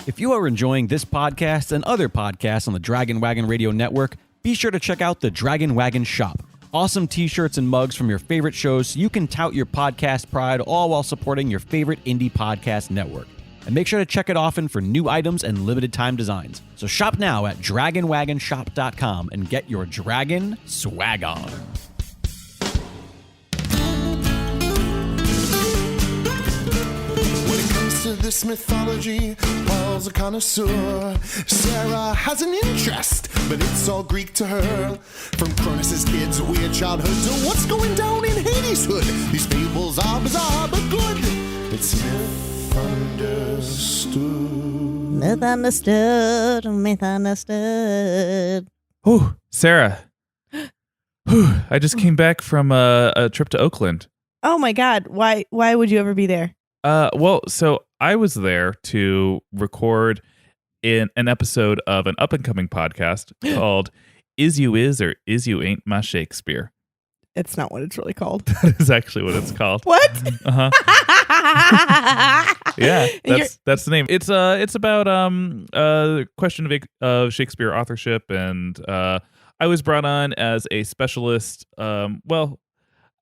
If you are enjoying this podcast and other podcasts on the Dragon Wagon Radio Network, be sure to check out the Dragon Wagon Shop. Awesome t-shirts and mugs from your favorite shows so you can tout your podcast pride, all while supporting your favorite indie podcast network. And make sure to check it often for new items and limited time designs. So shop now at dragonwagonshop.com and get your dragon swag on. To this mythology, Paul's a connoisseur. Sarah has an interest, but it's all Greek to her. From Cronus's kids' weird childhood to what's going down in Hades' hood. These fables are bizarre but good. It's myth understood. Myth understood. Myth understood. Oh, Sarah. I just came back from a trip to Oakland. Oh my God! Why would you ever be there? Well, so I was there to record in an episode of an up-and-coming podcast called Is You Is or Is You Ain't My Shakespeare. It's not what it's really called. That is actually what it's called. What? Uh-huh. Yeah, that's the name. It's about question of Shakespeare authorship, and I was brought on as a specialist.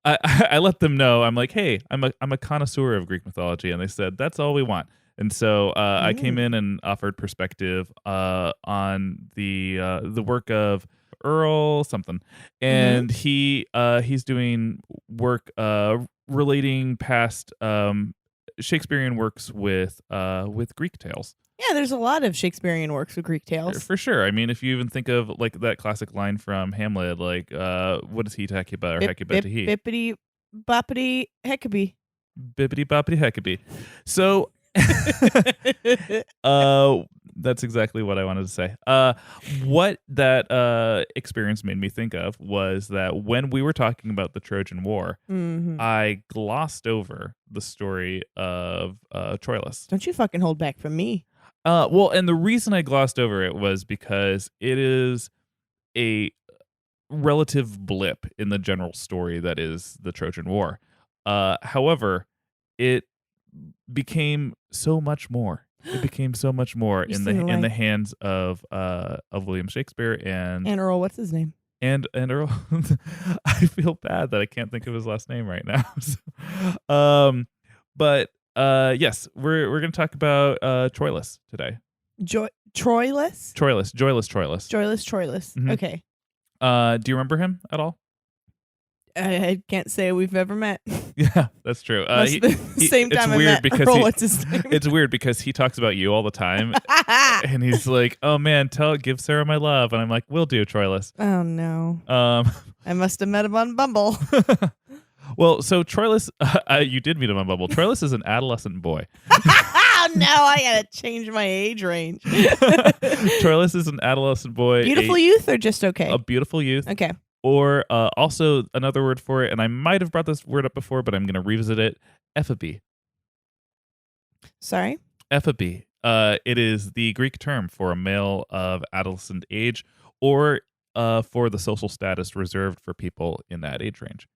I let them know. I'm like, hey, I'm a connoisseur of Greek mythology, and they said that's all we want. And so I came in and offered perspective on the work of Earl something, and he's doing work relating past Shakespearean works with Greek tales. Yeah, there's a lot of Shakespearean works with Greek tales. For sure. I mean, if you even think of like that classic line from Hamlet, like, what is he to Hecuba or Hecuba to he? Bippity boppity Hecube. Bippity boppity Hecube. So that's exactly what I wanted to say. What that experience made me think of was that when we were talking about the Trojan War, I glossed over the story of Troilus. Don't you fucking hold back from me. Well, and the reason I glossed over it was because it is a relative blip in the general story that is the Trojan War. However, it became so much more. It became so much more in the hands of William Shakespeare and Earl. What's his name? And Earl. I feel bad that I can't think of his last name right now. But yes, we're going to talk about Troilus today. Troilus? Troilus. Mm-hmm. Okay. Do you remember him at all? I can't say we've ever met. Yeah, that's true. Same time I met Earl, what's his name? It's weird because he talks about you all the time. And he's like, oh man, give Sarah my love. And I'm like, will do, Troilus. Oh no. I must have met him on Bumble. Well, so Troilus, you did meet him on Bumble. Troilus is an adolescent boy. Oh, no, I gotta change my age range. Troilus is an adolescent boy. Beautiful youth or just okay? A beautiful youth. Okay. Or also another word for it, and I might have brought this word up before, but I'm going to revisit it, ephobe. Sorry? Ephobe. It is the Greek term for a male of adolescent age, or for the social status reserved for people in that age range.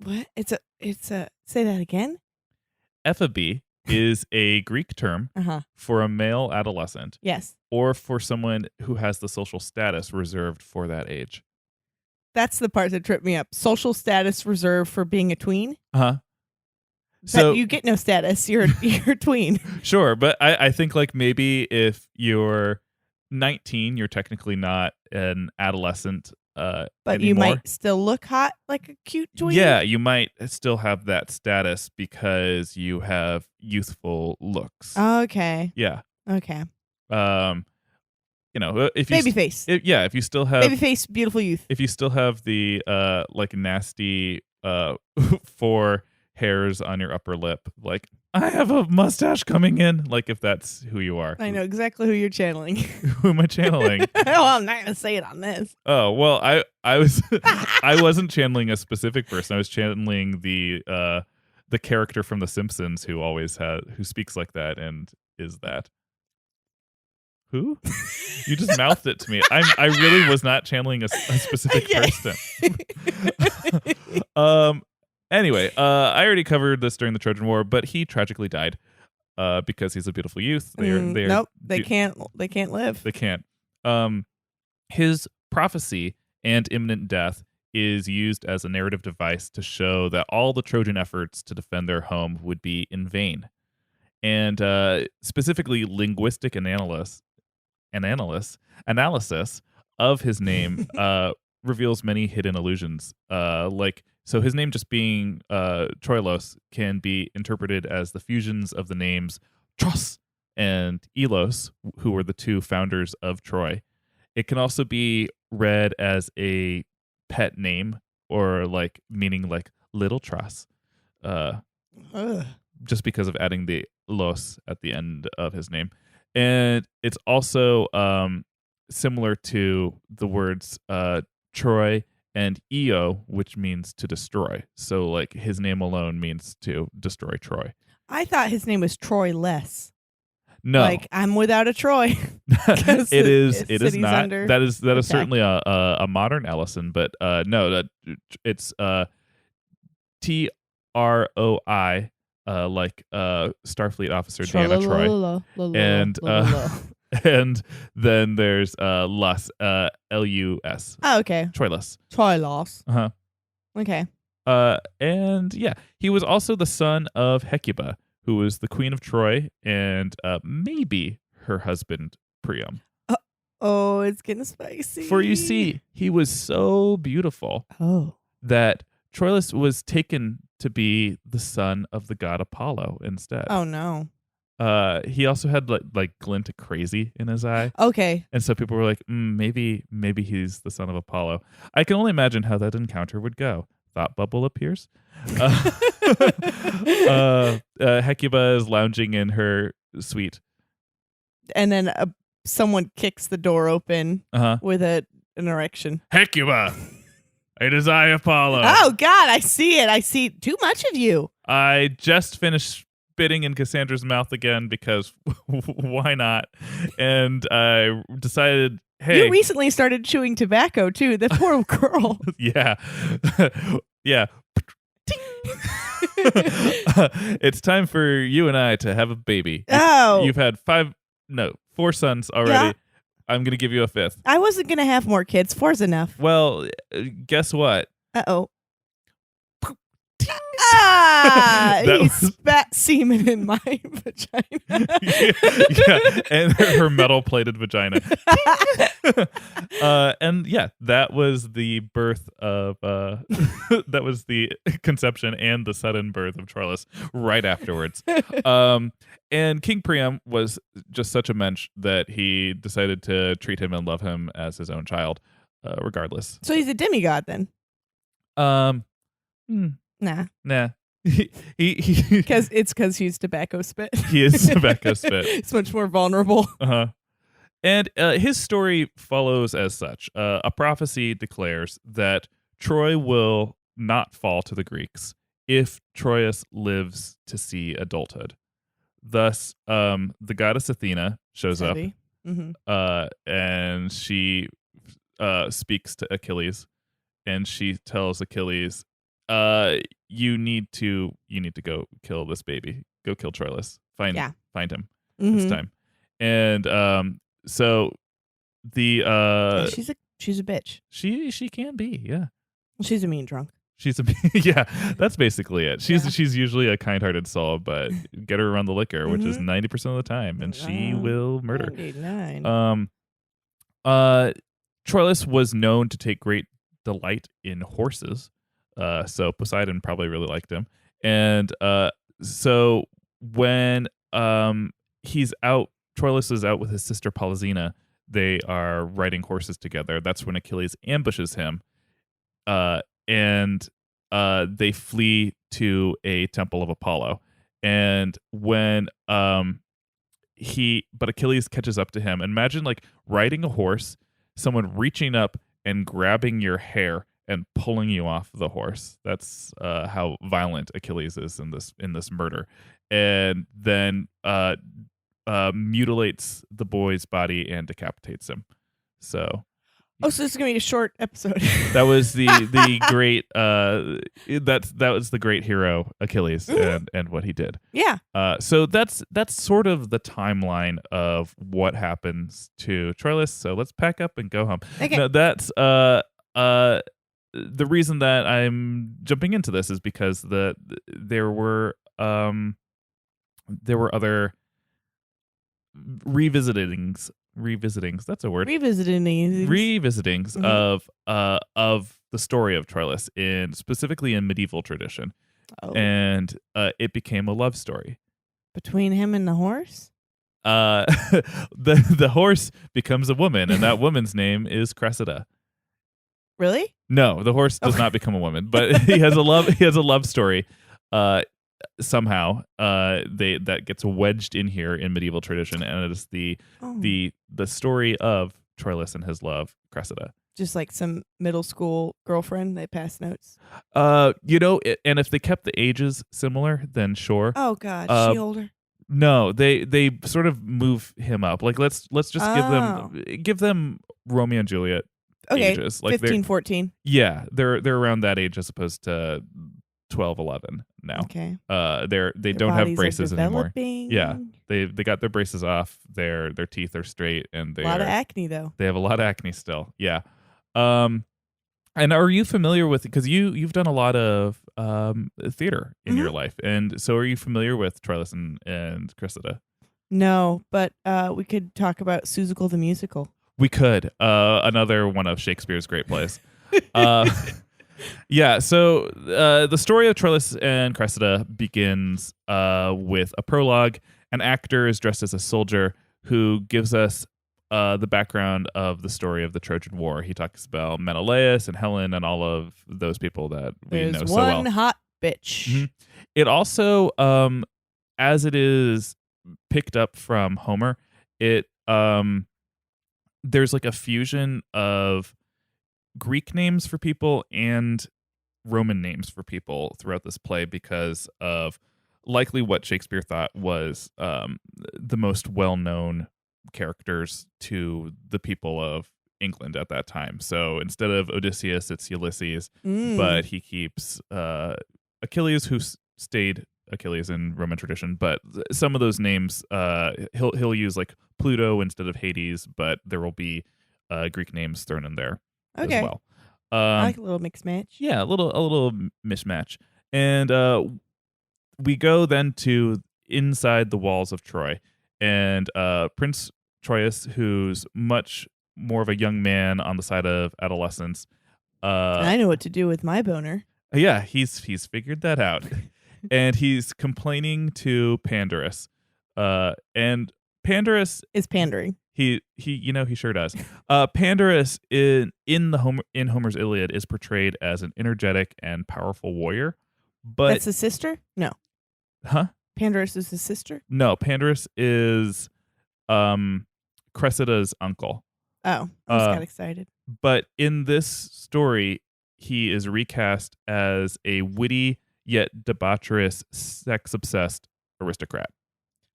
What? It's a. Say that again. Ephobe is a Greek term for a male adolescent. Yes. Or for someone who has the social status reserved for that age. That's the part that tripped me up. Social status reserved for being a tween. So you get no status. You're a tween. Sure, but I think like maybe if you're 19, you're technically not an adolescent. But anymore. You might still look hot like a cute tween. Yeah, you might still have that status because you have youthful looks. Okay. Yeah. Okay. You know, if you baby face. If you still have baby face, beautiful youth. If you still have the like nasty 4 hairs on your upper lip, like I have a mustache coming in, like if that's who you are. I know exactly who you're channeling. Who am I channeling? Well, I'm not gonna say it on this. Oh well, I was I wasn't channeling a specific person. I was channeling the character from The Simpsons who speaks like that and is that. Who? You just mouthed it to me. I really was not channeling a specific person. Anyway, I already covered this during the Trojan War, but he tragically died. because he's a beautiful youth. Nope, they can't live. They can't. His prophecy and imminent death is used as a narrative device to show that all the Trojan efforts to defend their home would be in vain. And specifically, linguistic analysis of his name reveals many hidden allusions. So his name just being Troilus can be interpreted as the fusions of the names Tros and Elos, who were the two founders of Troy. It can also be read as a pet name, or meaning little Tros, just because of adding the los at the end of his name. And it's also similar to the words Troy and Io, which means to destroy. So his name alone means to destroy Troy. I thought his name was Troilus. No, I'm without a Troy. It is not. Under. That is certainly a modern Ellison, but no, it's Troi, Starfleet officer Deanna Troy, and then there's Lus, Lus. Oh, okay. Troilus. Troilus. Okay. And yeah, he was also the son of Hecuba, who was the queen of Troy, and maybe her husband Priam. Oh, it's getting spicy. For you see, he was so beautiful that Troilus was taken to be the son of the god Apollo instead. Oh no. He also had glint of crazy in his eye. Okay. And so people were like, maybe he's the son of Apollo. I can only imagine how that encounter would go. Thought bubble appears. Hecuba is lounging in her suite. And then someone kicks the door open with an erection. Hecuba, it is I, Apollo. Oh, God, I see it. I see too much of you. I just finished spitting in Cassandra's mouth again because why not? And I decided, hey. You recently started chewing tobacco, too. The poor girl. Yeah. Yeah. It's time for you and I to have a baby. You've had 4 sons already. Yeah. I'm going to give you a 5th. I wasn't going to have more kids. 4's enough. Well, guess what? Uh-oh. He spat semen in my vagina. Yeah, and her metal-plated vagina. And yeah, that was the birth of that was the conception and the sudden birth of Troilus right afterwards. And King Priam was just such a mensch that he decided to treat him and love him as his own child, regardless. So he's a demigod then? Nah. Because he's tobacco spit. He is tobacco spit. It's much more vulnerable. And his story follows as such. A prophecy declares that Troy will not fall to the Greeks if Troilus lives to see adulthood. Thus, the goddess Athena shows up, and she speaks to Achilles, and she tells Achilles, you need to go kill this baby. Go kill Troilus. Find him this time. And so the she's a bitch. She can be, yeah. Well, she's a mean drunk. She's a yeah, that's basically it. She's usually a kind-hearted soul, but get her around the liquor, which is 90% of the time, and she will murder. 99. Troilus was known to take great delight in horses. So Poseidon probably really liked him. And so when Troilus is out with his sister Polysena, they are riding horses together. That's when Achilles ambushes him. And they flee to a temple of Apollo. And when but Achilles catches up to him. Imagine riding a horse, someone reaching up and grabbing your hair and pulling you off the horse. That's how violent Achilles is in this murder. And then mutilates the boy's body and decapitates him. So Oh, so this is gonna be a short episode. That was the great that was the great hero Achilles and what he did. Yeah. So that's sort of the timeline of what happens to Troilus. So let's pack up and go home. Okay. No, that's the reason that I'm jumping into this is because there were other revisitings. That's a word. Revisitings of the story of Troilus specifically in medieval tradition. Oh. And it became a love story. Between him and the horse? The horse becomes a woman, and that woman's name is Cressida. Really? No, the horse does not become a woman, but he has a love story. Somehow that gets wedged in here in medieval tradition, and it is the story of Troilus and his love, Cressida. Just like some middle school girlfriend, they pass notes. And if they kept the ages similar, then sure. Oh God, she older? No, they sort of move him up. Like let's just give them Romeo and Juliet ages. Like 15, 14. Yeah, they're around that age as opposed to 12, 11 now. Okay. They don't have braces anymore. Developing. Yeah. They got their braces off. Their teeth are straight, and a lot of acne though. They have a lot of acne still. Yeah. And are you familiar with, because you've done a lot of theater in your life, and so are you familiar with Troilus and Cressida? No, but we could talk about Seussical the musical. We could. Another one of Shakespeare's great plays. Yeah, so the story of Troilus and Cressida begins with a prologue. An actor is dressed as a soldier who gives us the background of the story of the Trojan War. He talks about Menelaus and Helen and all of those people that we know so well. There's one hot bitch. Mm-hmm. It also, as it is picked up from Homer, there's like a fusion of Greek names for people and Roman names for people throughout this play because of likely what Shakespeare thought was the most well-known characters to the people of England at that time. So instead of Odysseus, it's Ulysses, but he keeps Achilles, who stayed Achilles in Roman tradition, but some of those names he'll use like Pluto instead of Hades, but there will be Greek names thrown in there as well. I like a little mixed match. Yeah, a little mismatch. And we go then to inside the walls of Troy, and Prince Troilus, who's much more of a young man on the side of adolescence. I know what to do with my boner. Yeah, he's figured that out. And he's complaining to Pandarus. And Pandarus is pandering. He sure does. Pandarus in Homer's Iliad is portrayed as an energetic and powerful warrior. But that's his sister? No. Huh? Pandarus is his sister? No, Pandarus is Cressida's uncle. Oh, I just got excited. But in this story, he is recast as a witty yet debaucherous, sex-obsessed aristocrat.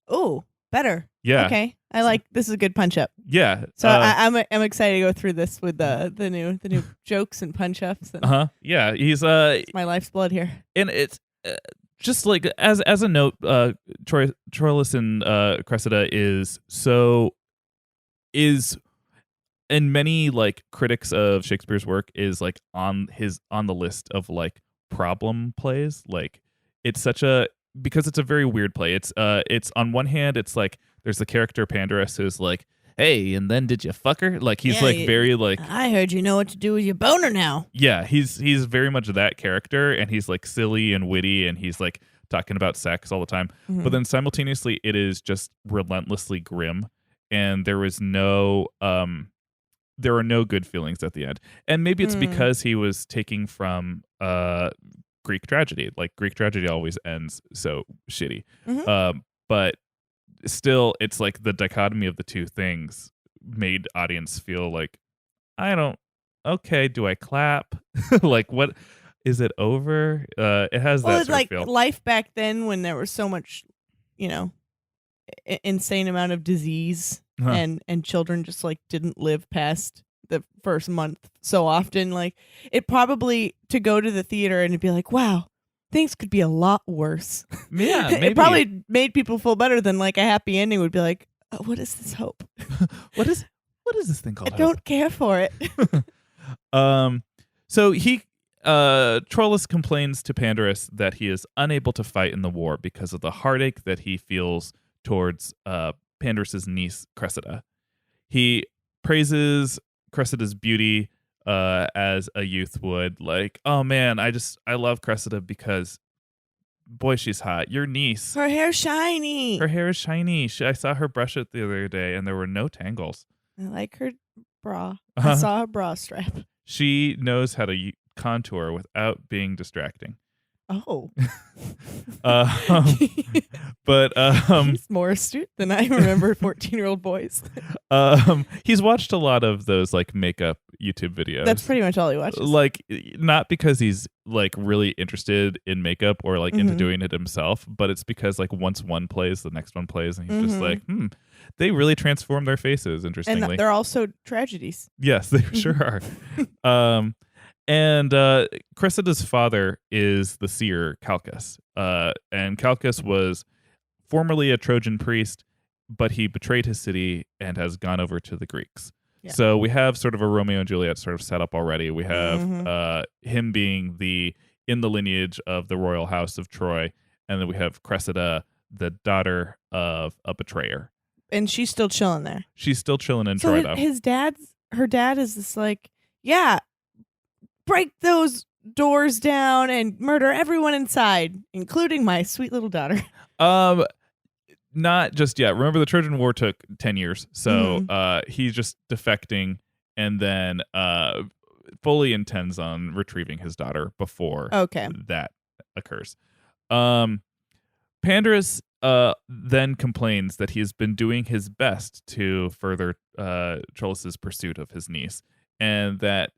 Oh, better. Yeah. Okay. I like this is a good punch up. Yeah. So I'm excited to go through this with the new jokes and punch ups. Yeah. He's it's my life's blood here. And it's just like as a note, Troilus and Cressida is and many like critics of Shakespeare's work is like on the list of like problem plays. Like it's because it's a very weird play. It's on one hand it's like there's the character Pandarus who's like, hey, and then did you fuck her? Like he's very like, I heard you know what to do with your boner now. Yeah, he's very much that character, and he's like silly and witty, and he's like talking about sex all the time. Mm-hmm. But then simultaneously it is just relentlessly grim, and there are no good feelings at the end. And maybe it's because he was taking from Greek tragedy. Like Greek tragedy always ends so shitty. Mm-hmm. But still, it's like the dichotomy of the two things made audience feel like, do I clap? Like, what is it over? It has that sort of feel. Life back then when there was so much, insane amount of disease and children just like didn't live past the first month so often. Like, it probably, to go to the theater and be like, wow, things could be a lot worse. Yeah, maybe. It probably made people feel better than like a happy ending would be like, oh, what is this hope? What is this thing called? I don't care for it. So Troilus complains to Pandarus that he is unable to fight in the war because of the heartache that he feels towards Pandarus's niece Cressida. He praises Cressida's beauty as a youth would, like, oh man, I love Cressida because boy, she's hot. Your niece, Her hair's shiny. her hair is shiny. I saw her brush it the other day and there were no tangles. I like her bra. Uh-huh. I saw her bra strap. She knows how to contour without being distracting. Oh. But He's more astute than I remember 14-year-old boys. He's watched a lot of those like makeup YouTube videos. That's pretty much all he watches. Like, not because he's like really interested in makeup or like into doing it himself, but it's because like once one plays, the next one plays, and he's just like, they really transform their faces, interestingly. And they're also tragedies. Yes, they sure are. And Cressida's father is the seer Calchas. And Calchas was formerly a Trojan priest, but he betrayed his city and has gone over to the Greeks. Yeah. So we have sort of a Romeo and Juliet sort of set up already. We have him being in the lineage of the royal house of Troy, and then we have Cressida, the daughter of a betrayer. And she's still chilling there. She's still chilling in Troy, though. Her dad is just like, yeah, break those doors down and murder everyone inside, including my sweet little daughter. Not just yet. Remember, the Trojan War took 10 years, so he's just defecting, and then fully intends on retrieving his daughter before that occurs. Pandarus then complains that he's been doing his best to further Troilus's pursuit of his niece, and that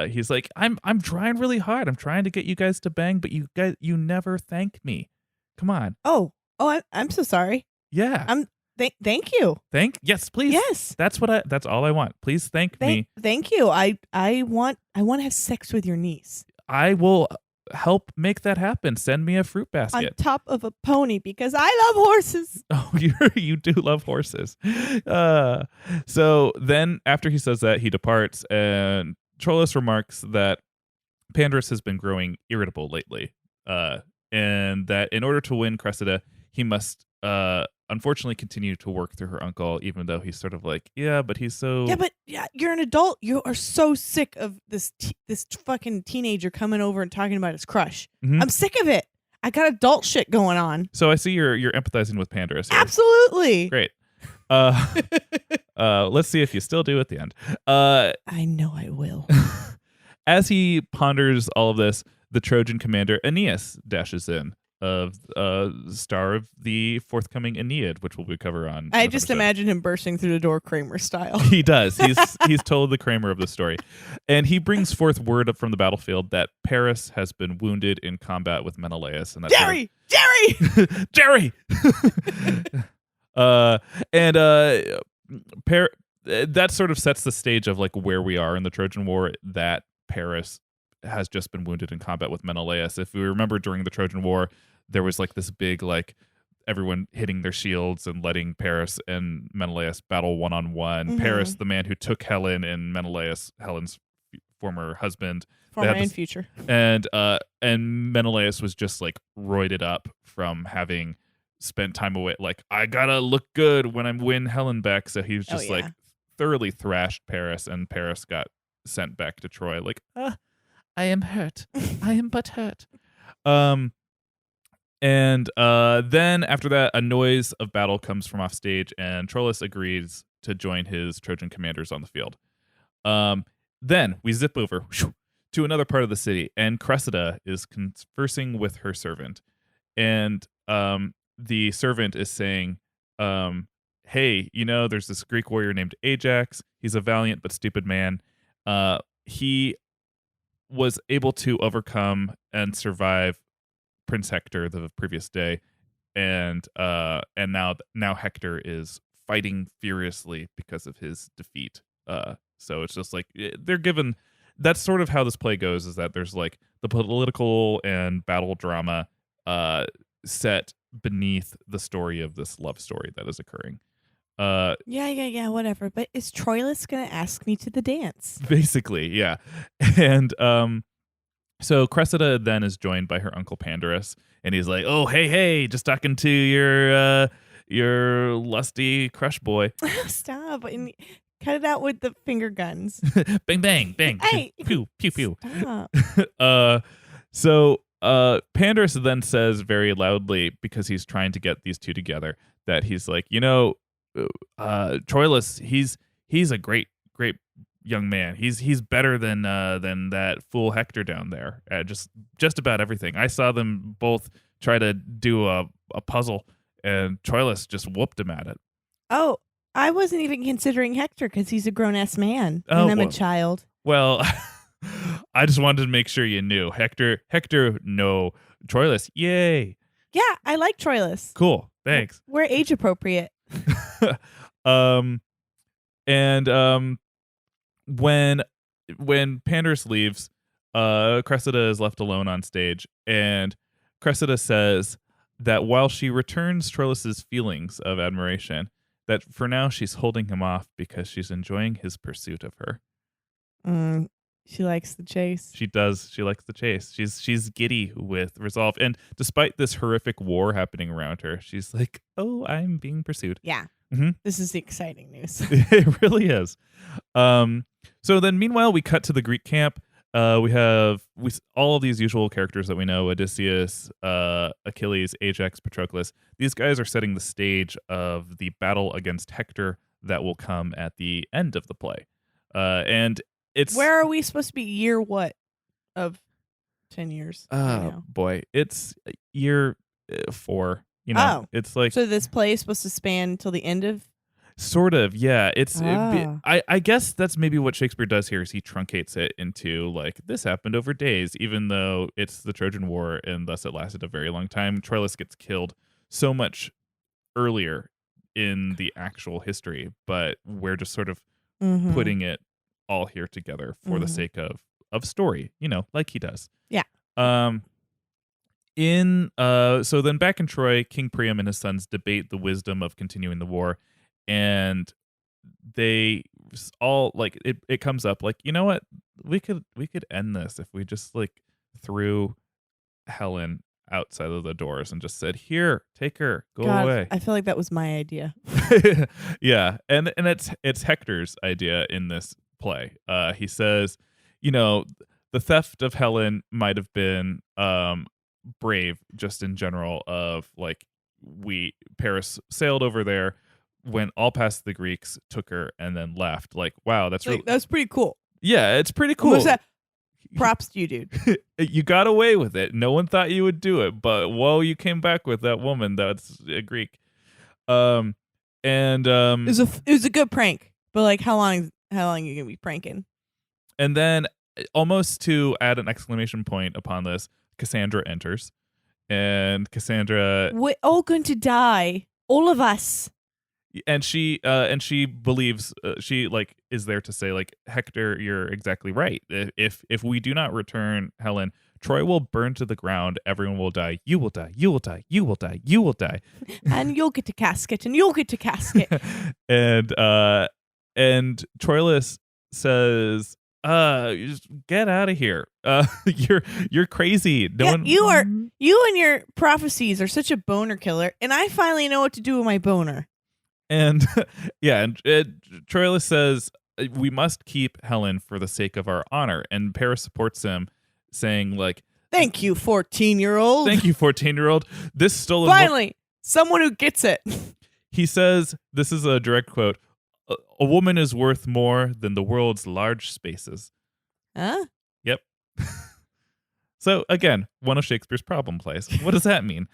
he's like, I'm trying really hard. I'm trying to get you guys to bang, but you never thank me. Come on. Oh, I'm so sorry. Yeah. Thank you. Yes, please. Yes. That's all I want. Please thank me. Thank you. I want to have sex with your niece. I will help make that happen. Send me a fruit basket. On top of a pony because I love horses. Oh, you do love horses. So then after he says that, he departs, and Troilus remarks that Pandarus has been growing irritable lately, and that in order to win Cressida, he must unfortunately continue to work through her uncle, even though he's sort of like, but you're an adult. You are so sick of this fucking teenager coming over and talking about his crush. I'm sick of it. I got adult shit going on. So I see you're empathizing with Pandarus here. Absolutely. Great. Let's see if you still do at the end. I know I will. As he ponders all of this, the Trojan commander Aeneas dashes in, star of the forthcoming Aeneid, which we'll cover on. I just imagine him bursting through the door Kramer style. He does. He's told the Kramer of the story, and he brings forth word from the battlefield that Paris has been wounded in combat with Menelaus, and that's Jerry. That sort of sets the stage of like where we are in the Trojan War, that Paris has just been wounded in combat with Menelaus. If we remember, during the Trojan War, there was like this big, like, everyone hitting their shields and letting Paris and Menelaus battle one-on-one. Paris, the man who took Helen, and Menelaus, Helen's former husband. Former and future. And Menelaus was just like roided up from having spent time away. Like, I gotta look good when I win Helen back. So he was just like thoroughly thrashed Paris, and Paris got sent back to Troy. Like, I am hurt. I am but hurt. And then after that, a noise of battle comes from off stage, and Troilus agrees to join his Trojan commanders on the field. Then we zip over to another part of the city, and Cressida is conversing with her servant, and the servant is saying, hey, there's this Greek warrior named Ajax. He's a valiant but stupid man. He was able to overcome and survive Prince Hector the previous day, and now Hector is fighting furiously because of his defeat. So it's just like they're given. That's sort of how this play goes. Is that there's like the political and battle drama set beneath the story of this love story that is occurring. Yeah, whatever. But is Troilus gonna ask me to the dance? Basically, yeah. And so Cressida then is joined by her uncle Pandarus, and he's like, "Oh, hey, just talking to your lusty crush boy." Stop and cut it out with the finger guns. Bang, bang, bang. Hey, pew, pew, pew. Stop. So Pandarus then says very loudly, because he's trying to get these two together, that he's like, Troilus, he's a great young man. He's better than that fool Hector down there at just about everything. I saw them both try to do a puzzle, and Troilus just whooped him at it. Oh, I wasn't even considering Hector because he's a grown-ass man, Oh, and I'm well. a child. Well, I just wanted to make sure you knew. Hector, no. Troilus, yay. Yeah, I like Troilus. Cool. Thanks. We're age appropriate. When Pandarus leaves, Cressida is left alone on stage, and Cressida says that while she returns Troilus's feelings of admiration, that for now she's holding him off because she's enjoying his pursuit of her. She likes the chase. She does. She likes the chase. She's giddy with resolve, and despite this horrific war happening around her, she's like, "Oh, I'm being pursued." Yeah. Mhm. This is the exciting news. It really is. So then, meanwhile, we cut to the Greek camp. We have all of these usual characters that we know: Odysseus, Achilles, Ajax, Patroclus. These guys are setting the stage of the battle against Hector that will come at the end of the play. And it's Where are we supposed to be? Year what of 10 years? right now? Boy, it's year 4. It's like So this play is supposed to span till the end of. sort of, yeah. It's Ah. I guess that's maybe what Shakespeare does here is he truncates it into like this happened over days, even though it's the Trojan War and thus it lasted a very long time. Troilus gets killed so much earlier in the actual history, but we're just sort of Mhm. putting it all here together for the Mhm. sake of story, like he does. Yeah. So then back in Troy, King Priam and his sons debate the wisdom of continuing the war, and they all like it comes up like, you know what, we could end this if we just like threw Helen outside of the doors and just said, "Here, take her, go God, away." I feel like that was my idea. Yeah, and it's Hector's idea in this play. He says, the theft of Helen might have been brave just in general, of like Paris sailed over there, went all past the Greeks, took her, and then left. Like, wow, that's really, That's pretty cool. yeah, it's pretty cool. What's that? Props to you, dude. You got away with it. No one thought you would do it, but whoa, you came back with that woman that's a Greek. It was a good prank, but like, how long are you gonna be pranking? And then, almost to add an exclamation point upon this, Cassandra enters, and Cassandra, We're all going to die, all of us. and she believes, she like is there to say like, Hector, you're exactly right. If we do not return Helen, Troy will burn to the ground. Everyone will die. You will die. You will die. You will die. You will die. And you'll get a casket, and you'll get a casket. and Troilus says, you just get out of here. You're crazy. You and your prophecies are such a boner killer, and I finally know what to do with my boner. And Troilus says, we must keep Helen for the sake of our honor. And Paris supports him, saying like, Thank you, 14-year-old. thank you, 14-year-old. This stolen Finally, someone who gets it. He says, this is a direct quote, a woman is worth more than the world's large spaces. Huh? Yep. So again, one of Shakespeare's problem plays. What does that mean?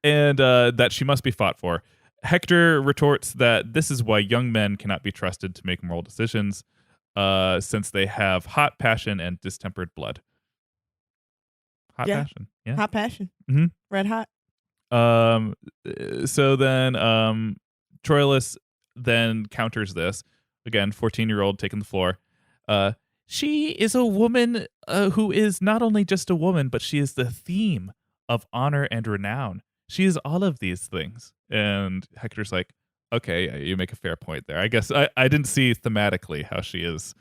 And that she must be fought for. Hector retorts that this is why young men cannot be trusted to make moral decisions, since they have hot passion and distempered blood. Hot Yeah. passion. Yeah. Hot passion. Mhm. Red hot. So then Troilus then counters this again, 14-year-old taking the floor. She is a woman who is not only just a woman, but she is the theme of honor and renown. She is all of these things. And Hector's like, okay, yeah, you make a fair point there. I guess I didn't see thematically how she is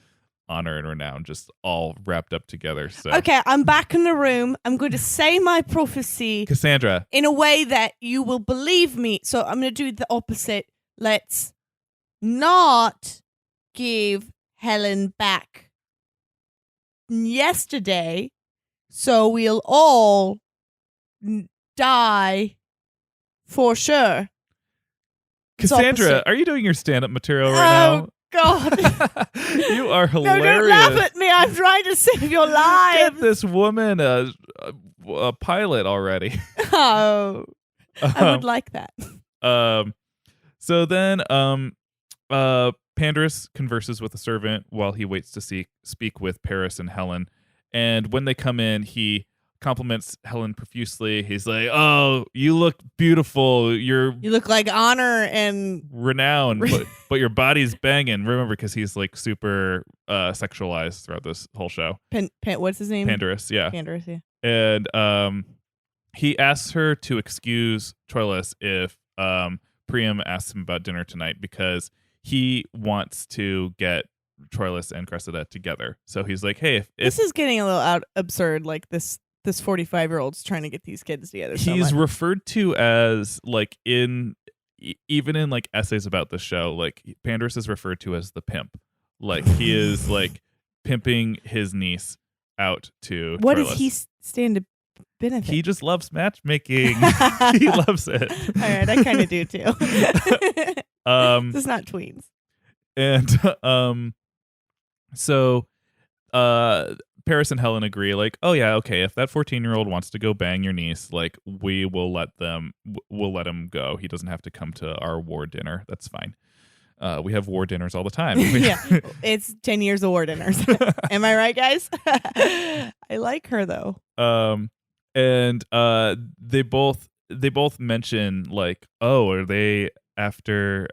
honor and renown just all wrapped up together. So Okay, I'm back in the room. I'm going to say my prophecy Cassandra, in a way that you will believe me. So I'm going to do the opposite. Let's not give Helen back yesterday, so we'll all die for sure. It's Cassandra, opposite. are you doing your stand-up material right Oh, God. now? You are No, hilarious. don't laugh at me. I'm trying to save your Get lives. this woman a pilot already. Oh, I would like that. So then Pandrus converses with a servant while he waits to speak with Paris and Helen. And when they come in, he compliments Helen profusely. He's like, "Oh, you look beautiful. You're You look like honor and renowned, but your body's banging." Remember, because he's like super sexualized throughout this whole show. what's his name? Pandrus, yeah. Pandrus, yeah. And he asks her to excuse Troilus if Priam asks him about dinner tonight, because he wants to get Troilus and Cressida together. So he's like, "Hey, if This is getting a little absurd. Like this 45-year-old's trying to get these kids together. he's referred to as like even in like essays about the show, like Pandrus is referred to as the pimp. Like he is like pimping his niece out to What Troilus. does he stand to benefit? He just loves matchmaking. He loves it. All right, I kind of do too. This is not tweens. And so Paris and Helen agree, like, "Oh yeah, okay, if that 14-year-old wants to go bang your niece, like, we will let him go. He doesn't have to come to our war dinner. That's fine. We have war dinners all the time." Yeah, it's 10 years of war dinners. Am I right, guys? I like her though. And they both mention like, "Oh, are they after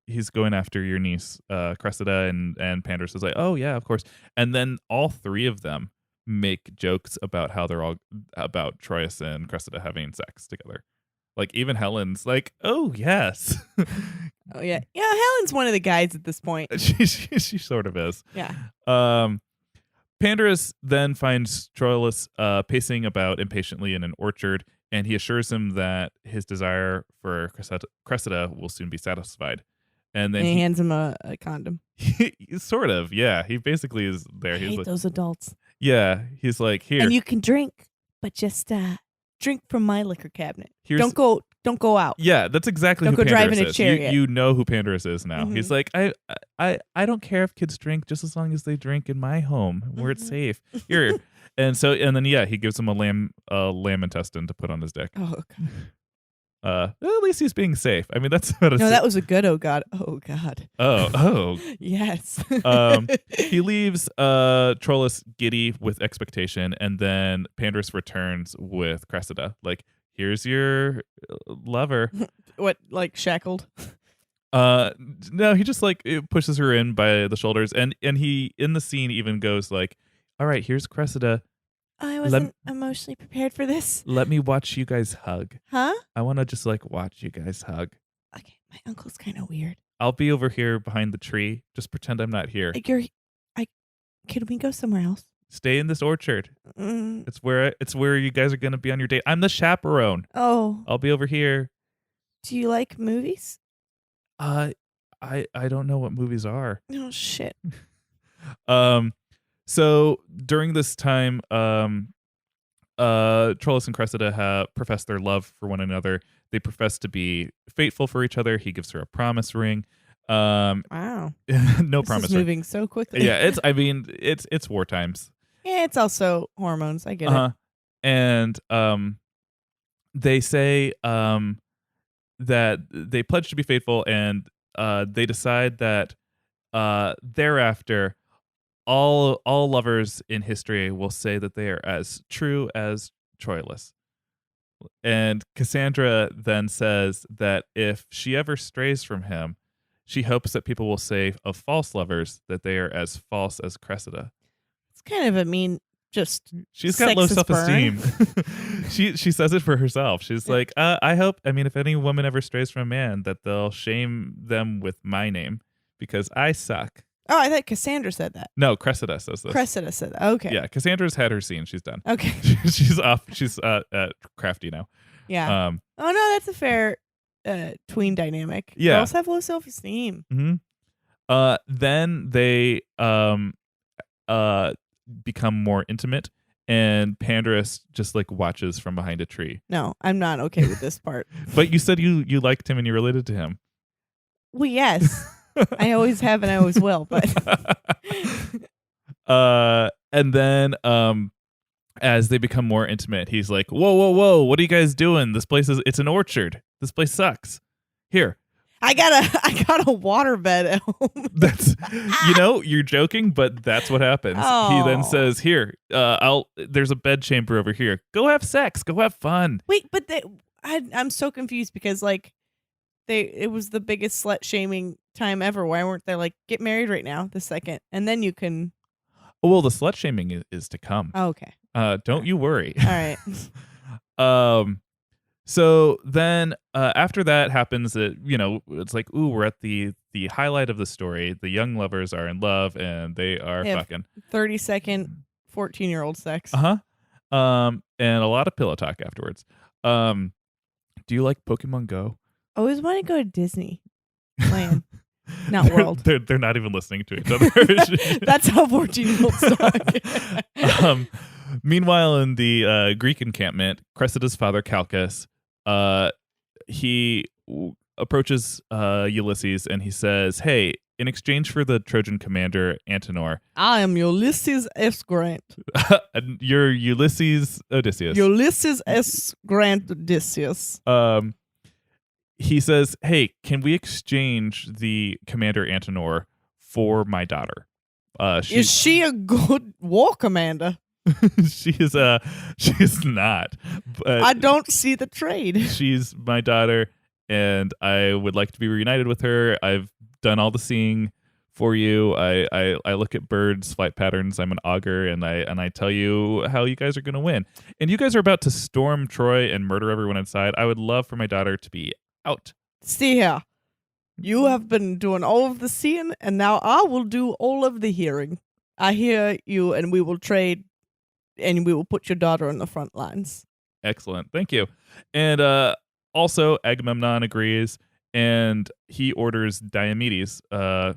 he's going after your niece Cressida," and Pandrus is like, "Oh yeah, of course." And then all three of them make jokes about how they're all about Troilus and Cressida having sex together. Like even Helen's like, "Oh yes." Oh yeah, Helen's one of the guys at this point. she sort of is. Yeah. Pandrus then finds Troilus pacing about impatiently in an orchard, and he assures him that his desire for Cressida will soon be satisfied. And then he hands him a condom. Sort of, yeah. He basically is there. I He's hate like, those adults. yeah. He's like, "Here, And you can drink, but just drink from my liquor cabinet. Here's- Don't go out. Yeah, that's exactly Don't who go drive Pandrus in a is. chariot. You know who Pandrus is now. Mhm. He's like, I don't care if kids drink, just as long as they drink in my home where it's safe. Here." And then he gives him a lamb intestine to put on his dick. Oh God. At least he's being safe. I mean, that's what No, that was a good. Oh God. Oh God. Oh. Yes. He leaves Troilus giddy with expectation, and then Pandrus returns with Cressida. Like, "Here's your lover." What, like shackled? No, he just like pushes her in by the shoulders, and he in the scene even goes like, "All right, here's Cressida. I wasn't emotionally prepared for this. Let me watch you guys hug. Huh? I want to just like watch you guys hug. Okay, my uncle's kind of weird. I'll be over here behind the tree. Just pretend I'm not here. Like can we go somewhere else? Stay in this orchard. Mm. It's where you guys are gonna be on your date. I'm the chaperone. Oh, I'll be over here." do you like movies? I don't know what movies are. Oh shit. So during this time, Troilus and Cressida have professed their love for one another. They profess to be faithful for each other. He gives her a promise ring. Wow. No This promise is ring. moving so quickly. Yeah, it's war times. Yeah, it's also hormones. I get it. And they say that they pledge to be faithful, and they decide that thereafter all lovers in history will say that they are as true as Troilus. And Cassandra then says that if she ever strays from him, she hopes that people will say of false lovers that they are as false as Cressida. It's kind of a mean, just She's got low sexist self-esteem. She says it for herself. She's like, I hope, if any woman ever strays from a man, that they'll shame them with my name because I suck. Oh, I thought Cassandra said that. No, Cressida says this. Cressida said that. Okay. Yeah, Cassandra's had her scene. She's done. Okay. She's off. She's crafty now. Yeah. Oh no, that's a fair tween dynamic. Yeah. Girls have low self-esteem. Mm-hmm. Then they become more intimate, and Pandarus just like watches from behind a tree. No, I'm not okay with this part. But you said you liked him and you related to him. Well, yes. I always have and I always will, but and then as they become more intimate, he's like, whoa, what are you guys doing? It's an orchard. This place sucks. Here. I got a waterbed at home. That's you're joking, but that's what happens. He then says, "Here, there's a bed chamber over here. Go have sex. Go have fun." Wait, but I'm so confused because like it was the biggest slut shaming time ever. Why weren't they like, get married right now, the second, and then you can? Well, the slut shaming is to come. Oh, okay. Don't you worry. All right. So then after that happens, it's like, ooh, we're at the highlight of the story. The young lovers are in love and they are fucking 30-second 14-year-old sex. And a lot of pillow talk afterwards. Do you like Pokemon Go? I always want to go to Disney Land. Not World. They're not even listening to each other. That's how 14-year-olds talk. Meanwhile, in the Greek encampment, Cressida's father, Calchas, he approaches Ulysses and he says, hey, in exchange for the Trojan commander, Antenor, I am Ulysses S. Grant. You're Ulysses Odysseus. Ulysses S. Grant Odysseus. He says, hey, can we exchange the commander Antenor for my daughter? Is she a good war commander? She is not. But I don't see the trade. She's my daughter, and I would like to be reunited with her. I've done all the seeing for you. I look at birds, flight patterns. I'm an augur, and I tell you how you guys are going to win. And you guys are about to storm Troy and murder everyone inside. I would love for my daughter to be out. See here. You have been doing all of the seeing, and now I will do all of the hearing. I hear you, and we will trade, and we will put your daughter on the front lines. Excellent. Thank you. And also, Agamemnon agrees, and he orders Diomedes. You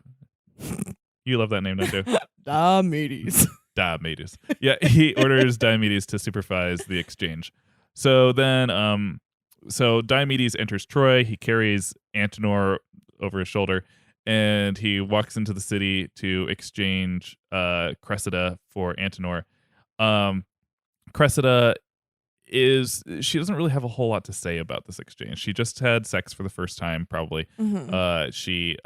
love that name, don't you? Diomedes. Diomedes. Yeah, he orders Diomedes to supervise the exchange. So then, so Diomedes enters Troy. He carries Antenor over his shoulder, and he walks into the city to exchange Cressida for Antenor. Cressida she doesn't really have a whole lot to say about this exchange. She just had sex for the first time, probably. Mm-hmm. She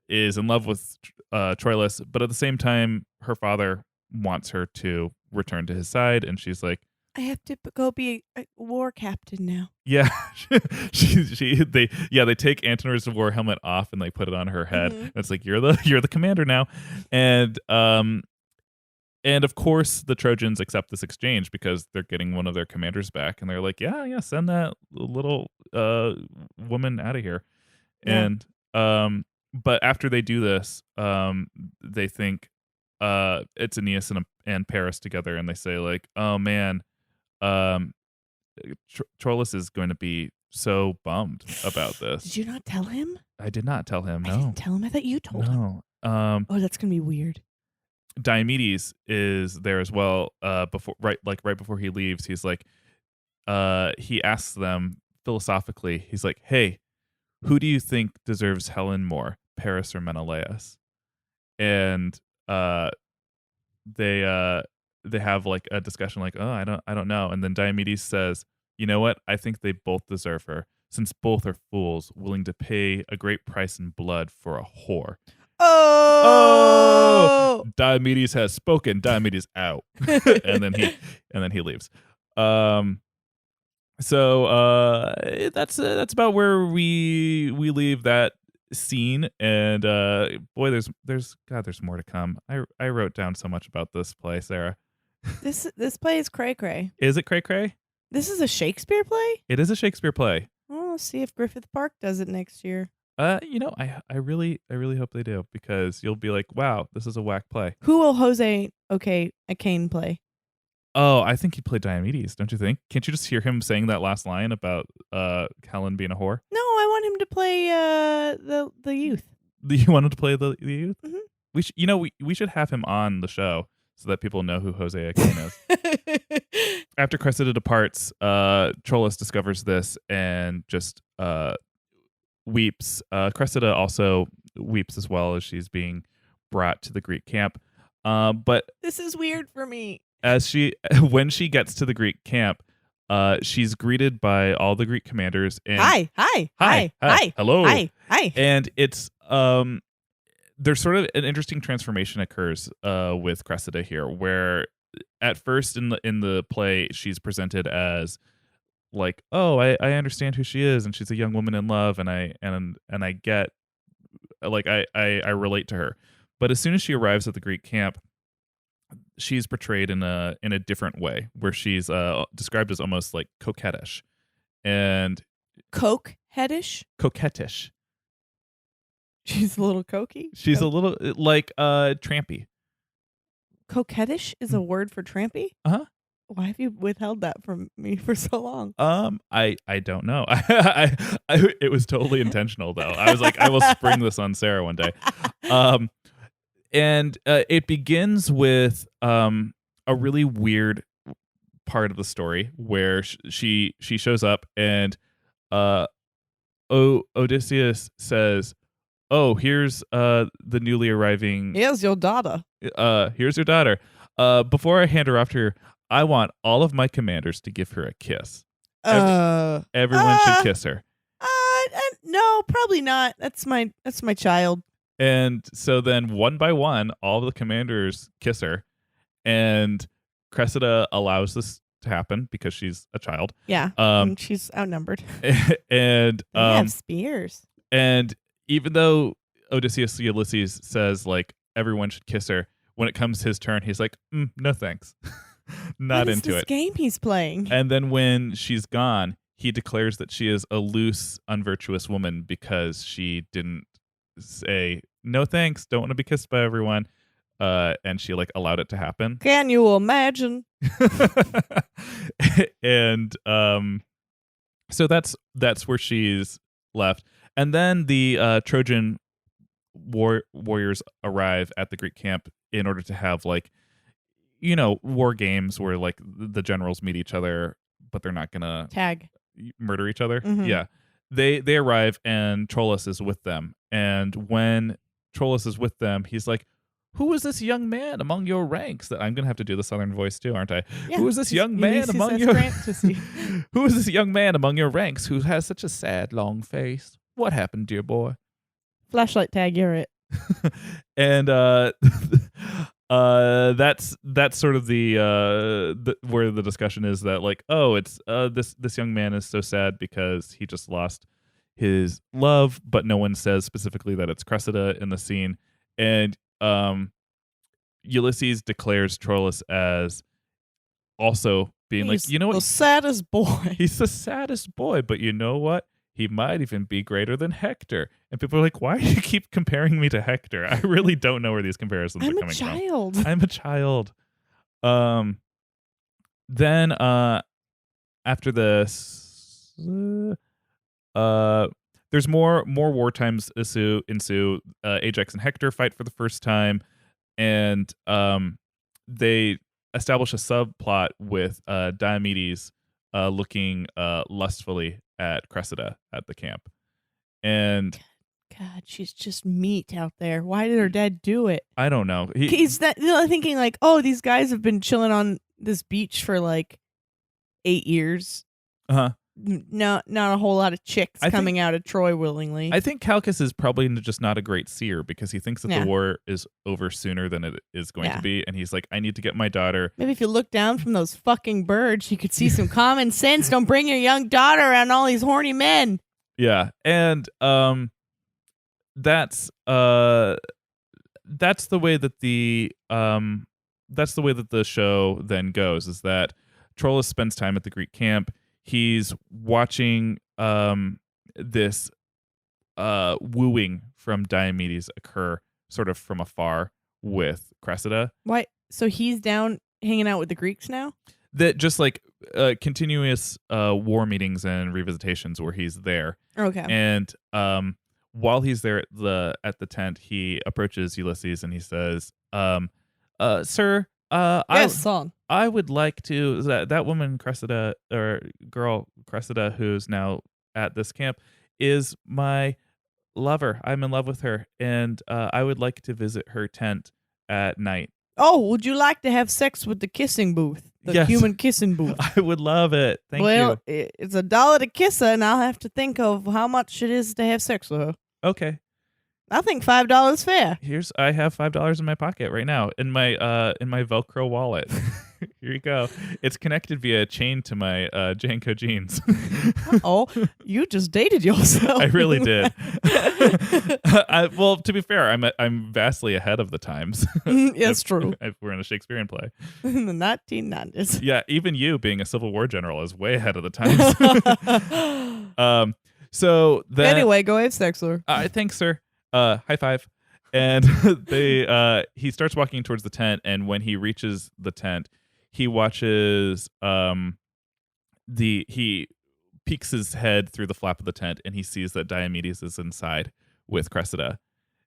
is in love with Troilus, but at the same time, her father wants her to return to his side, and she's like, I have to go be a war captain now. yeah. They take Antenor's war helmet off and they put it on her head. Mm-hmm. And it's like, you're the commander now. And of course the Trojans accept this exchange because they're getting one of their commanders back, and they're like, yeah, send that little woman out of here. Yeah. And but after they do this, they think it's Aeneas and Paris together, and they say like, oh man, Troilus is going to be so bummed about this. Did you not tell him? I did not tell him. No. I didn't tell him. I thought you told him. No. Oh, that's gonna be weird. Diomedes is there as well. Right before he leaves, he's like, he asks them philosophically. He's like, "Hey, who do you think deserves Helen more, Paris or Menelaus?" And they have like a discussion, like, "Oh, I don't know." And then Diomedes says, "You know what? I think they both deserve her, since both are fools willing to pay a great price in blood for a whore." Oh, Diomedes has spoken. Diomedes out. and then he leaves. So that's about where we leave that scene, and boy, there's more to come. I wrote down so much about this play, Sarah. This play is cray cray. Is it cray cray? This is a Shakespeare play? It is a Shakespeare play. Well, we'll see if Griffith Park does it next year. I really hope they do, because you'll be like, wow, this is a whack play. Who will Jose Kane play? Oh, I think he'd play Diomedes, don't you think? Can't you just hear him saying that last line about Helen being a whore? No, I want him to play the youth. You want him to play the youth? Mhm. We should have him on the show so that people know who Hosea Kane is. After Cressida departs, Troilus discovers this and just weeps. Cressida also weeps as well as she's being brought to the Greek camp. But This is weird for me. when she gets to the Greek camp, she's greeted by all the Greek commanders. And Hi. hello. Hi. And it's there's sort of an interesting transformation occurs with Cressida here, where at first in the play she's presented as like, oh, I understand who she is, and she's a young woman in love, and I get, like, I relate to her. But as soon as she arrives at the Greek camp, she's portrayed in a different way, where she's described as almost like coquettish and Coquettish? coquettish. She's a little cokey. She's a little like trampy. Coquettish is a word for trampy? Uh-huh. Why have you withheld that from me for so long? I don't know. It was totally intentional though. I was like, I will spring this on Sarah one day. And it begins with a really weird part of the story where she shows up and Odysseus says, "Oh, here's the newly arriving. Here's your daughter. Here's your daughter. Before I hand her off to her, I want all of my commanders to give her a kiss. Everyone should kiss her." No, probably not. That's my child. And so then one by one, all the commanders kiss her, and Cressida allows this to happen because she's a child. Yeah, she's outnumbered. And They have spears. And even though Ulysses says like everyone should kiss her, when it comes his turn, he's like, no thanks, not into this it. Game he's playing. And then when she's gone, he declares that she is a loose, unvirtuous woman because she didn't say no thanks, don't want to be kissed by everyone, and she like allowed it to happen. Can you imagine? And so that's where she's left. And then the Trojan warriors arrive at the Greek camp in order to have like, war games where like the generals meet each other, but they're not gonna Tag. murder each other. Mhm. Yeah. They arrive and Troilus is with them. And when Troilus is with them, he's like, "Who is this young man among your ranks?" That I'm gonna have to do the southern voice too, aren't I? Yeah, Who is this young man among your Who is this young man among your ranks who has such a sad long face? What happened, dear boy? Flashlight tag, you're it. And that's sort of the where the discussion is, that like, oh, it's this young man is so sad because he just lost his love, but no one says specifically that it's Cressida in the scene. And Ulysses declares Troilus as also being He's like, you know what, the saddest boy. he's the saddest boy, but you know what? He might even be greater than Hector. And people are like, why do you keep comparing me to Hector? I really don't know where these comparisons are coming from. I'm a child. Then after this, there's more war times ensue. Ajax and Hector fight for the first time, and they establish a subplot with Diomedes looking lustfully at Cressida at the camp. And God, she's just meat out there. Why did her dad do it? I don't know. He's that thinking like, oh, these guys have been chilling on this beach for like 8 years. Uh-huh. No, not a whole lot of chicks coming out of Troy willingly. I think Calchas is probably just not a great seer because he thinks that the war is over sooner than it is going to be. And he's like, I need to get my daughter. Maybe if you look down from those fucking birds, you could see some common sense. Don't bring your young daughter around all these horny men. Yeah. And that's the way that the show then goes, is that Troilus spends time at the Greek camp. He's watching this wooing from Diomedes occur sort of from afar with Cressida. Why? So he's down hanging out with the Greeks now? That just like continuous war meetings and revisitations where he's there. Okay. And while he's there at the tent, he approaches Ulysses and he says, "Sir, yes, son. I would like to that woman Cressida, or girl Cressida, who's now at this camp, is my lover. I'm in love with her, and I would like to visit her tent at night." Oh, would you like to have sex with the kissing booth? The Yes. human kissing booth. I would love it. Thank well, you. It's $1 to kiss her, and I'll have to think of how much it is to have sex with her. Okay. I think $5 fair. I have $5 in my pocket right now in my Velcro wallet. Here you go. It's connected via a chain to my Janko jeans. Oh, you just dated yourself. I really did. Well, to be fair, I'm vastly ahead of the times. Yes, true. If we're in a Shakespearean play. In the 1990s. Yeah, even you being a Civil War general is way ahead of the times. So then, Anyway, go have sex with her. thanks, sir. High five. And he starts walking towards the tent, and when he reaches the tent, he watches he peeks his head through the flap of the tent, and he sees that Diomedes is inside with Cressida.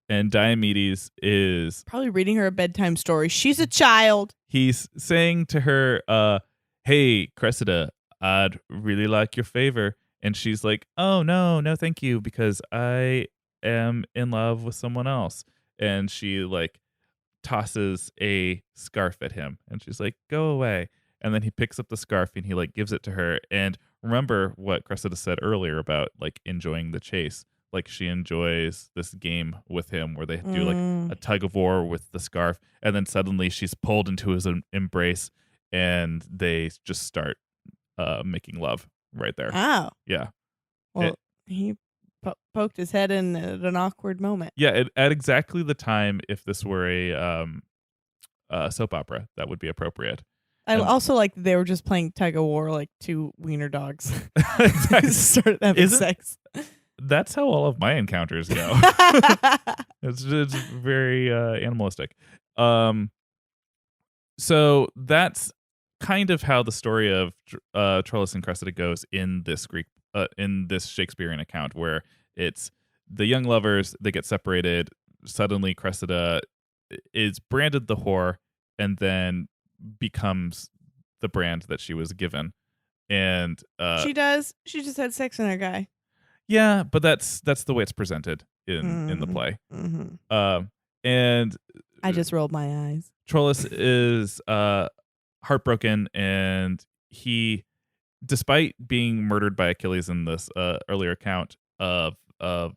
And Diomedes is Probably reading her a bedtime story. She's a child. he's saying to her, "Hey, Cressida, I'd really like your favor." And she's like, "Oh, no, thank you, because I am in love with someone else." And she like tosses a scarf at him, and she's like, "Go away." And then he picks up the scarf and he like gives it to her. And remember what Cressida said earlier about like enjoying the chase. Like she enjoys this game with him where they do like a tug of war with the scarf, and then suddenly she's pulled into his embrace, and they just start making love right there. Oh. Yeah. Well, he poked his head in at an awkward moment. Yeah, at exactly the time, if this were a soap opera, that would be appropriate. I also like they were just playing tug of war like two wiener dogs. Exactly. Started having Isn't- sex. That's how all of my encounters go. It's very animalistic. So that's kind of how the story of Troilus and Cressida goes in this Shakespearean account, where it's the young lovers, they get separated. Suddenly Cressida is branded the whore, and then becomes the brand that she was given. And She does. She just had sex in her guy. yeah, but that's the way it's presented in the play. Mm-hmm. And I just rolled my eyes. Troilus is heartbroken, and he, despite being murdered by Achilles in this earlier account of the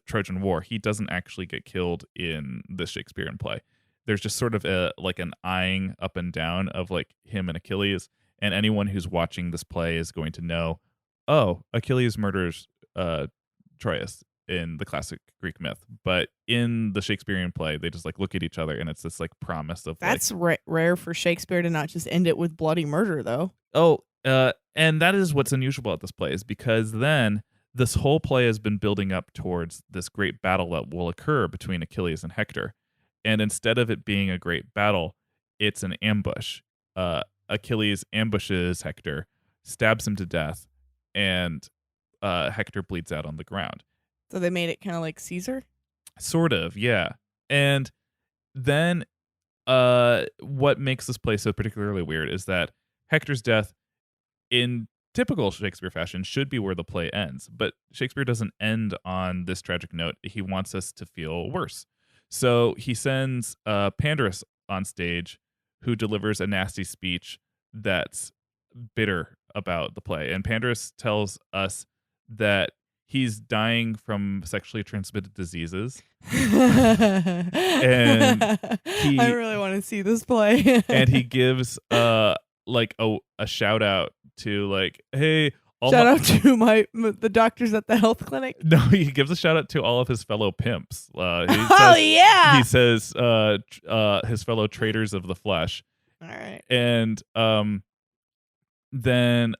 Trojan War, he doesn't actually get killed in the Shakespearean play. There's just sort of like an eyeing up and down of like him and Achilles, and anyone who's watching this play is going to know, oh, Achilles murders Troilus in the classic Greek myth. But in the Shakespearean play, they just like look at each other, and it's this like promise of That's rare for Shakespeare to not just end it with bloody murder, though. And that is what's unusual about this play, is because then this whole play has been building up towards this great battle that will occur between Achilles and Hector. And instead of it being a great battle, it's an ambush. Achilles ambushes Hector, stabs him to death, and Hector bleeds out on the ground. So they made it kind of like Caesar? Sort of, yeah. And then what makes this play so particularly weird is that Hector's death, in typical Shakespeare fashion, should be where the play ends. But Shakespeare doesn't end on this tragic note. He wants us to feel worse. So he sends Pandarus on stage, who delivers a nasty speech that's bitter about the play. And Pandarus tells us that he's dying from sexually transmitted diseases. And I really want to see this play. And he gives like a shout out to like, hey, Shout out to the doctors at the health clinic. No, he gives a shout out to all of his fellow pimps. Yeah. He says his fellow traders of the flesh. All right. And then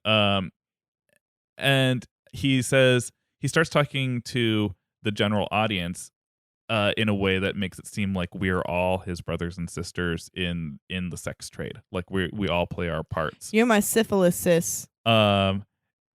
and he says he starts talking to the general audience in a way that makes it seem like we're all his brothers and sisters in the sex trade. Like we all play our parts. You're my syphilis sis.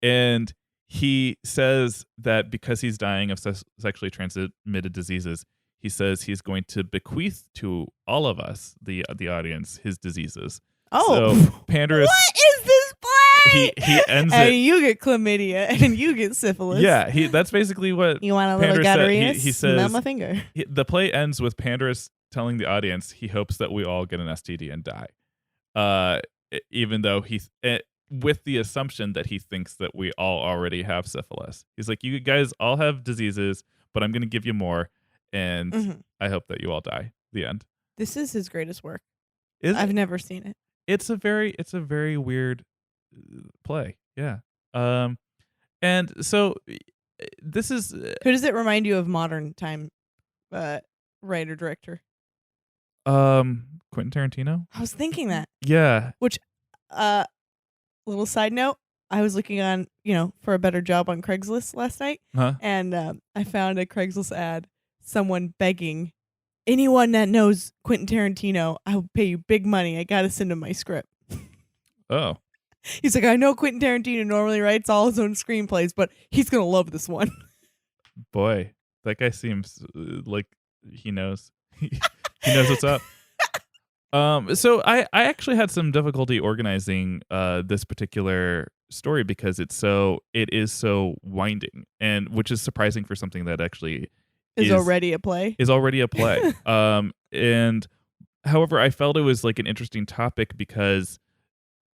And he says that because he's dying of sexually transmitted diseases, he says he's going to bequeath to all of us, the audience, his diseases. Oh, so Pandarus. What is this play? He ends and it. you get chlamydia, and you get syphilis. Yeah, that's basically what you want a little Pandarus gonorrhea. He says smell my finger. The play ends with Pandarus telling the audience he hopes that we all get an STD and die, even though with the assumption that he thinks that we all already have syphilis. He's like, you guys all have diseases, but I'm going to give you more, and I hope that you all die. The end. This is his greatest work. I've never seen it. It's a very weird play. Yeah. And so this is. Who does it remind you of modern time writer director? Quentin Tarantino. I was thinking that. Yeah. Which, little side note, I was looking on, for a better job on Craigslist last night, and I found a Craigslist ad, someone begging, anyone that knows Quentin Tarantino, I will pay you big money. I got to send him my script. Oh. He's like, I know Quentin Tarantino normally writes all his own screenplays, but he's going to love this one. Boy, that guy seems like he knows. He knows what's up. So I actually had some difficulty organizing this particular story because it is so winding, and which is surprising for something that actually is already a play. And however, I felt it was like an interesting topic because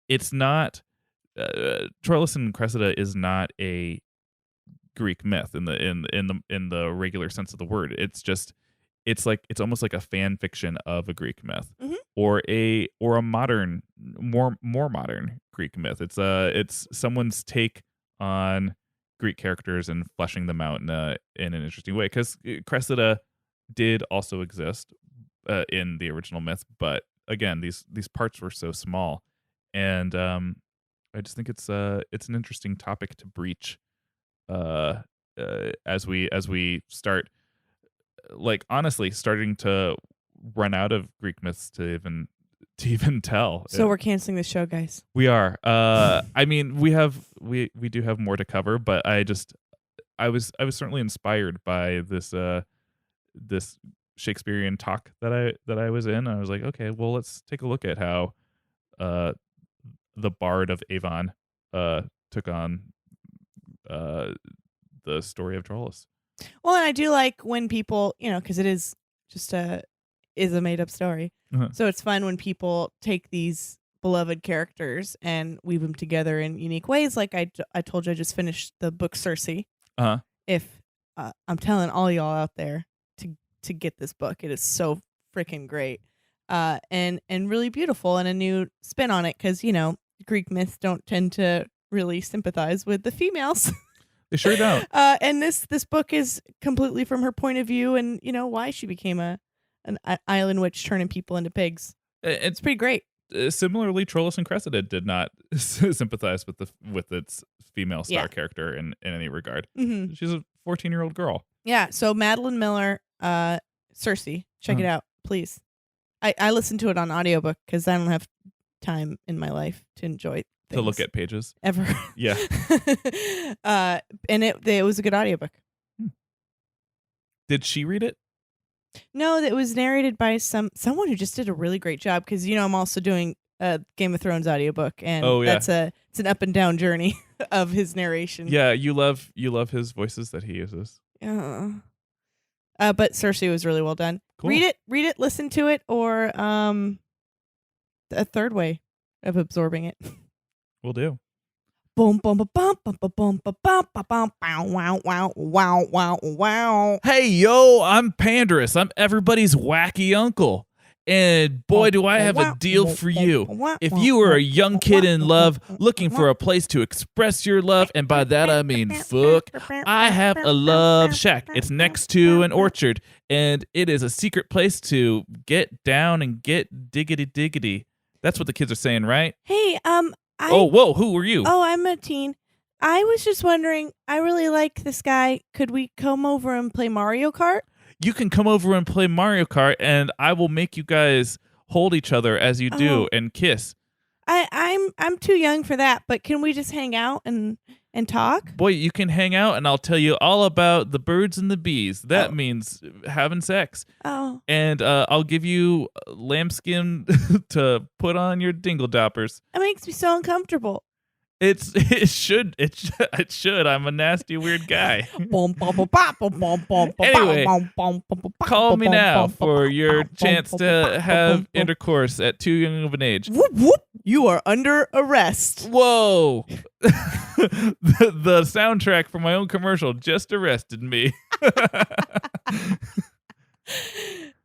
it's not Troilus and Cressida is not a Greek myth in the regular sense of the word. It's almost like a fan fiction of a Greek myth, or a modern, more modern Greek myth. It's someone's take on Greek characters and fleshing them out in an interesting way. Because Cressida did also exist in the original myth, but again, these parts were so small, and I just think it's an interesting topic to breach as we start. Like, honestly, starting to run out of Greek myths to even tell. So we're canceling the show, guys. We are. I mean, we do have more to cover, but I was certainly inspired by this Shakespearean talk that I was in. I was like, okay, well, let's take a look at how the Bard of Avon took on the story of Troilus. Well, and I do like when people, because it is just a made-up story. So it's fun when people take these beloved characters and weave them together in unique ways. Like I told you, I just finished the book Circe. If I'm telling all y'all out there to get this book, it is so freaking great, and really beautiful, and a new spin on it because Greek myths don't tend to really sympathize with the females. They sure don't. And this book is completely from her point of view, and why she became an island witch turning people into pigs. It's pretty great. Similarly, Troilus and Cressida did not sympathize with its female star character in any regard. She's a 14-year-old girl. Yeah. So Madeline Miller, Circe, check it out, please. I listened to it on audiobook because I don't have time in my life to enjoy things. To look at pages ever. Yeah. And it was a good audiobook. Did she read it? No, it was narrated by someone who just did a really great job because I'm also doing a Game of Thrones audiobook, and it's an up and down journey of his narration. Yeah, you love his voices that he uses. Yeah. But Circe was really well done. Cool. Read it, listen to it, or a third way of absorbing it. Will do. Boom, boom, boom, boom, boom, boom, boom, boom, boom, wow, wow, wow, wow, wow. Hey, yo, I'm Pandarus. I'm everybody's wacky uncle. And boy, do I have a deal for you. If you are a young kid in love looking for a place to express your love, and by that I mean fuck, I have a love shack. It's next to an orchard, and it is a secret place to get down and get diggity. That's what the kids are saying, right? Hey, whoa, who are you? Oh, I'm a teen. I was just wondering, I really like this guy. Could we come over and play Mario Kart? You can come over and play Mario Kart, and I will make you guys hold each other as you do and kiss. I'm too young for that, but can we just hang out and talk? Boy, you can hang out, and I'll tell you all about the birds and the bees. That means having sex. Oh. And I'll give you lambskin to put on your dingle doppers. It makes me so uncomfortable. It should. I'm a nasty, weird guy. Anyway, call me now for your chance to have intercourse at too young of an age. Whoop, whoop. You are under arrest. Whoa. The soundtrack for my own commercial just arrested me.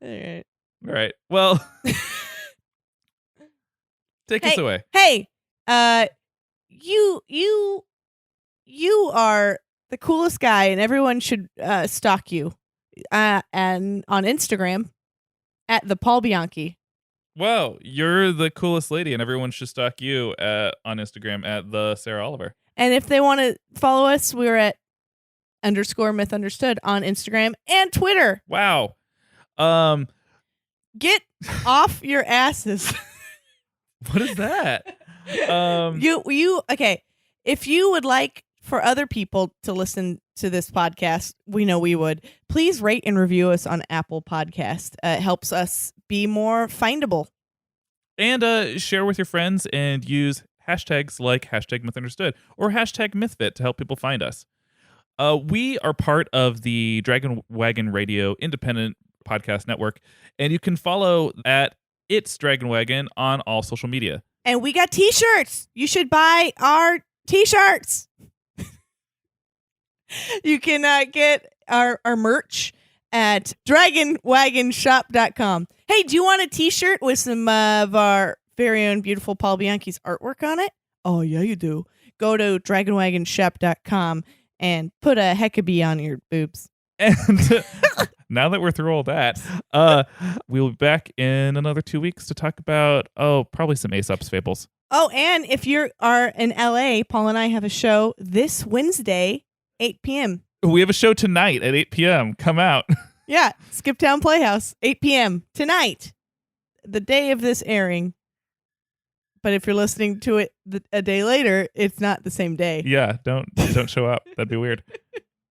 All right. Well, take us away. Hey, you are the coolest guy, and everyone should stalk you. And on Instagram at the Paul Bianchi. Wow, you're the coolest lady, and everyone should stalk you on Instagram at the Sarah Oliver. And if they want to follow us, we're at _mythunderstood on Instagram and Twitter. Wow. Get off your asses. What is that? You okay. If you would like for other people to listen to this podcast, we know we would. Please rate and review us on Apple Podcast. It helps us be more findable. And share with your friends and use hashtags like #MythUnderstood or #MythFit to help people find us. We are part of the Dragon Wagon Radio independent podcast network, and you can follow at It's Dragon Wagon on all social media. And we got t-shirts. You should buy our t-shirts. You can get our merch at dragonwagonshop.com. Hey, do you want a t-shirt with some of our very own beautiful Paul Bianchi's artwork on it? Oh, yeah, you do. Go to dragonwagonshop.com and put a heckabee on your boobs. And now that we're through all that, we'll be back in another 2 weeks to talk about, probably some Aesop's fables. Oh, and if you are in LA, Paul and I have a show this Wednesday, 8 p.m. We have a show tonight at 8 p.m. Come out. Yeah, Skiptown Playhouse, 8 p.m. tonight, the day of this airing. But if you're listening to it a day later, it's not the same day. Yeah, don't show up. That'd be weird.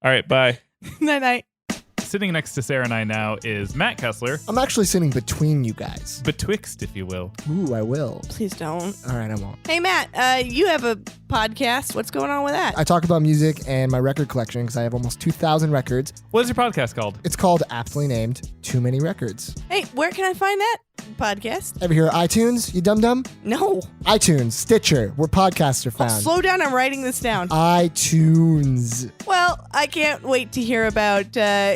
All right, bye. Night-night. Sitting next to Sarah and I now is Matt Kessler. I'm actually sitting between you guys. Betwixt, if you will. Ooh, I will. Please don't. All right, I won't. Hey, Matt, you have a podcast. What's going on with that? I talk about music and my record collection because I have almost 2,000 records. What is your podcast called? It's called, aptly named, Too Many Records. Hey, where can I find that podcast? Ever hear of iTunes, you dum-dum? No. iTunes, Stitcher, where podcasts are found. Slow down. I'm writing this down. iTunes. Well, I can't wait to hear about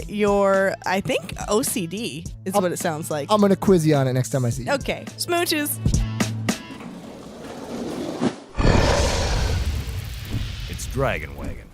your, I think, OCD is what it sounds like. I'm going to quiz you on it next time I see you. Okay. Smooches. It's Dragon Wagon.